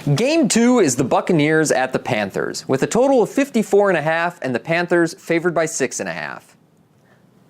Game 2 is the Buccaneers at the Panthers, with a total of 54.5 and the Panthers favored by 6.5.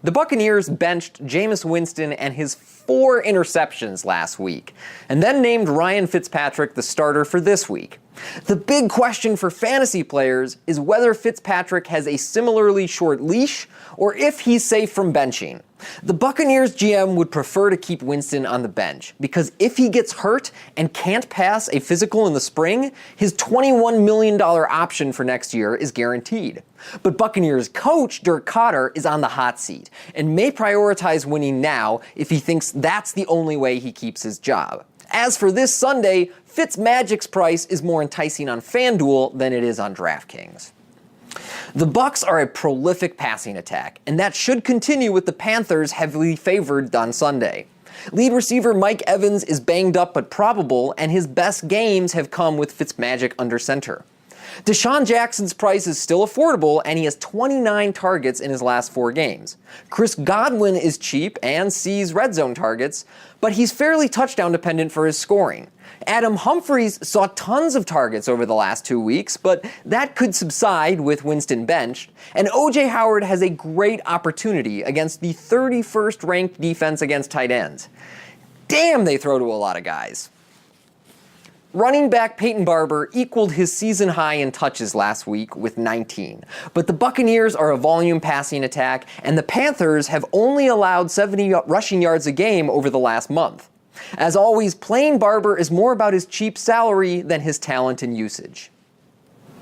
The Buccaneers benched Jameis Winston and his 4 interceptions last week, and then named Ryan Fitzpatrick the starter for this week. The big question for fantasy players is whether Fitzpatrick has a similarly short leash or if he's safe from benching. The Buccaneers GM would prefer to keep Winston on the bench because if he gets hurt and can't pass a physical in the spring, his $21 million option for next year is guaranteed. But Buccaneers coach Dirk Koetter is on the hot seat and may prioritize winning now if he thinks that's the only way he keeps his job. As for this Sunday, Fitzmagic's price is more enticing on FanDuel than it is on DraftKings. The Bucs are a prolific passing attack, and that should continue with the Panthers heavily favored on Sunday. Lead receiver Mike Evans is banged up but probable, and his best games have come with Fitzmagic under center. Deshaun Jackson's price is still affordable, and he has 29 targets in his last 4 games. Chris Godwin is cheap and sees red zone targets, but he's fairly touchdown dependent for his scoring. Adam Humphries saw tons of targets over the last 2 weeks, but that could subside with Winston benched, and O.J. Howard has a great opportunity against the 31st ranked defense against tight ends. Damn, they throw to a lot of guys. Running back Peyton Barber equaled his season high in touches last week with 19, but the Buccaneers are a volume passing attack, and the Panthers have only allowed 70 rushing yards a game over the last month. As always, playing Barber is more about his cheap salary than his talent and usage.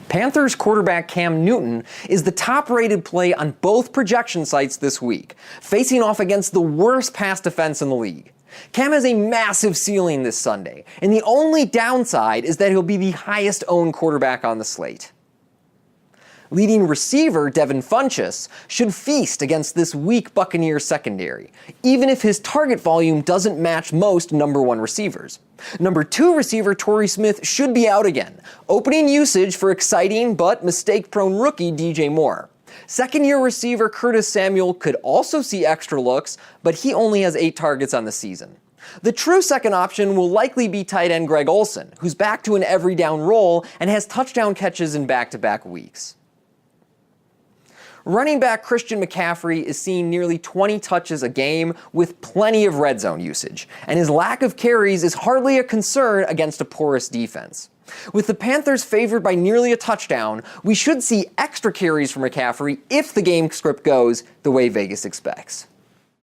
Panthers quarterback Cam Newton is the top-rated play on both projection sites this week, facing off against the worst pass defense in the league. Cam has a massive ceiling this Sunday, and the only downside is that he'll be the highest-owned quarterback on the slate. Leading receiver Devin Funchess should feast against this weak Buccaneers secondary, even if his target volume doesn't match most number 1 receivers. Number 2 receiver Torrey Smith should be out again, opening usage for exciting but mistake-prone rookie DJ Moore. Second-year receiver Curtis Samuel could also see extra looks, but he only has 8 targets on the season. The true second option will likely be tight end Greg Olsen, who's back to an every-down role and has touchdown catches in back-to-back weeks. Running back Christian McCaffrey is seeing nearly 20 touches a game with plenty of red zone usage, and his lack of carries is hardly a concern against a porous defense. With the Panthers favored by nearly a touchdown, we should see extra carries from McCaffrey if the game script goes the way Vegas expects.